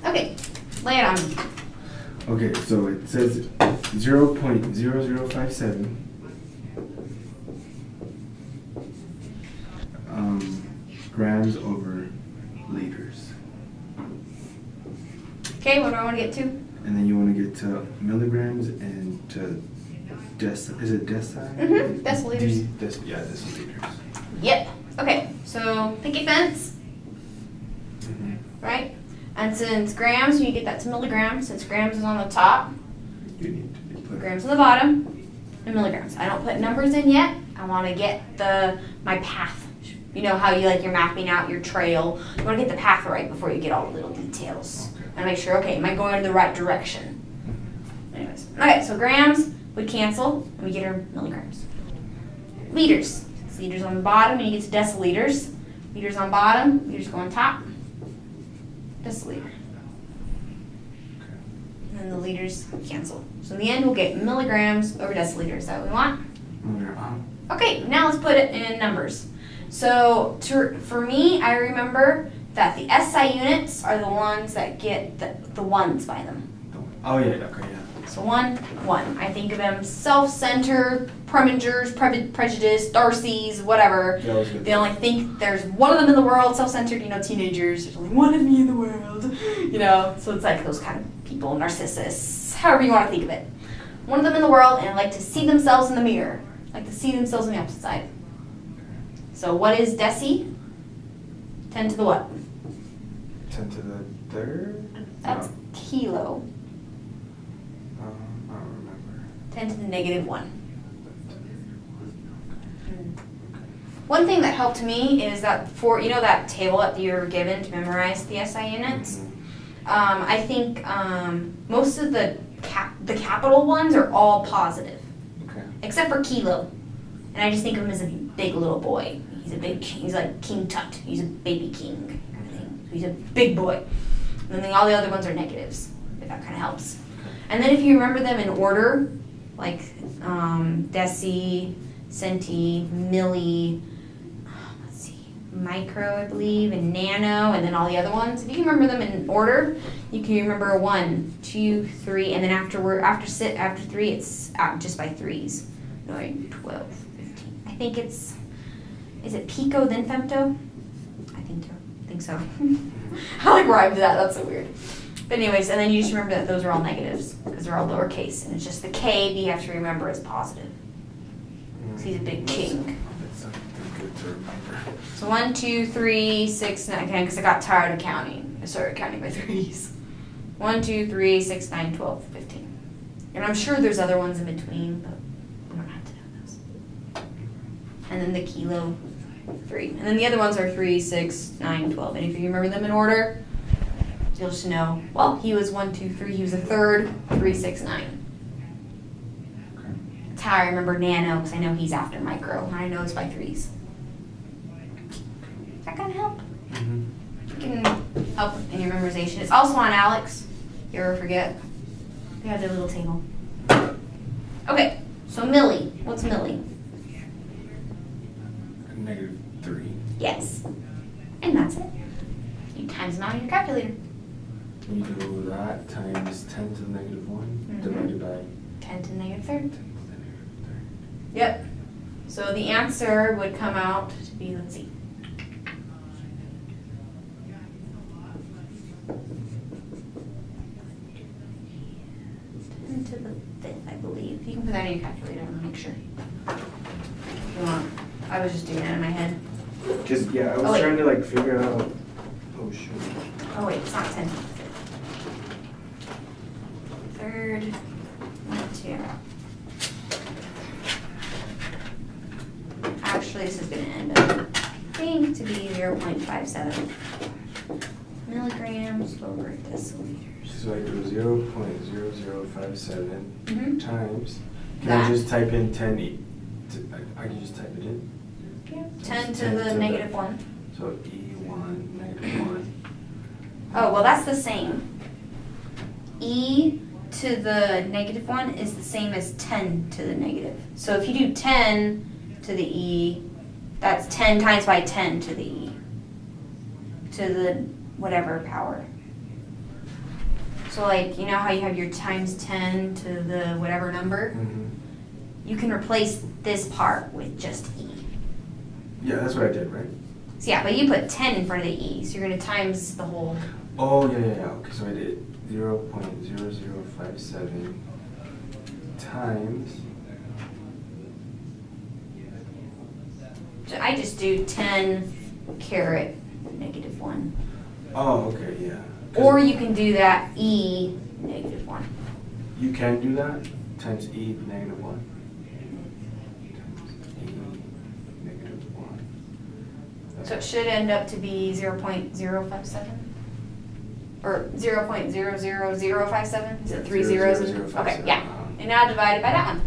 Okay, lay it on me. Okay, so it says 0.0057 grams over liters. Okay, what do I want to get to? And then you want to get to milligrams and to is it decile? Mm-hmm, deciliters. Yeah, deciliters. Yep. Okay, so picket fence, right? And since grams, you get that to milligrams. Since grams is on the top, You need to put grams on the bottom, and milligrams. I don't put numbers in yet. I want to get my path. You know how you're mapping out your trail. You want to get the path right before you get all the little details. Okay. And make sure, okay, am I going in the right direction? Anyways, okay, so grams would cancel, and we get our milligrams. Liters. It's liters on the bottom, and you get to deciliters. Liters on bottom, liters go on top. Deciliter. And then the liters cancel. So in the end, we'll get milligrams over deciliters. Is that what we want? Okay, now let's put it in numbers. So for me, I remember that the SI units are the ones that get the ones by them. Oh yeah, okay, yeah. So 1. I think of them self-centered, Premingers, prejudice, Darcy's, whatever. That was good. They only think there's one of them in the world, self-centered, teenagers. There's only one of me in the world, So it's like those kind of people, narcissists, however you want to think of it. One of them in the world and like to see themselves in the mirror, like to see themselves on the opposite side. So what is deci? 10 to the what? 10 to the third? That's kilo. I don't remember. 10 to the negative 1. One thing that helped me is that for, that table that you were given to memorize the SI units, I think most of the capital ones are all positive, except for kilo. And I just think of him as a big little boy. He's like King Tut. He's a baby king. He's a big boy. And then all the other ones are negatives, if that kind of helps. And then if you remember them in order, like deci, centi, milli, micro, I believe, and nano, and then all the other ones. If you can remember them in order, you can remember 1, 2, 3, and then after 3, it's out just by threes. 9, 12, 15. I think is it pico then femto? I think so. I rhymed that. That's so weird. But anyways, and then you just remember that those are all negatives because they're all lowercase, and it's just the K that you have to remember is positive. Because he's a big king. That's something good to remember. So 1, 2, 3, 6, 9, because I got tired of counting. I started counting by threes. 1, 2, 3, 6, 9, 12, 15. And I'm sure there's other ones in between, but we don't have to know those. And then the kilo, 3. And then the other ones are 3, 6, 9, 12. And if you remember them in order, you'll just know, well, he was 1, 2, 3. He was a third, 3, 6, 9. That's how I remember nano, because I know he's after micro, and I know it's by threes. Does that kind of help? It can help in your memorization. It's also on Alex, if you ever forget. They have their little table. Okay, so milli. What's milli? -3. Yes. And that's it. You times them out on your calculator. You do that times 10 to the negative 1 divided by 10 to the negative third. 10 to the negative third. Yep. So the answer would come out to be, let's see. 10 to the 5th, I believe. You can put that in your calculator and make sure. If you want. I was just doing that in my head. Just, yeah, I was trying to figure out. Oh, shoot. Oh, wait, it's not 10 to the 5th. Third, 1, 2. Actually, this is going to end up, I think, to be 0.57 milligrams over deciliters. So I do 0.0057 times. Can That. I just type in 10? I can just type it in? Yeah. 10 to the negative 1. So E1, -1. Oh, well, that's the same. E to the negative 1 is the same as 10 to the negative. So if you do 10 to the E, that's 10 times by 10 to the E. To the whatever power. So like, you know how you have your times 10 to the whatever number? You can replace this part with just E. Yeah, that's what I did, right? So yeah, but you put 10 in front of the E, so you're gonna times the whole. Oh, yeah. Okay, so I did 0.0057 times. So I just do 10 caret -1. Oh, okay, yeah. 'Cause Or you can do that E -1. you can do that times E -1. Times E -1. So it should end up to be 0.057? Or 0.00057? Is it 3 zeros? Okay, yeah. And now divide it by that one.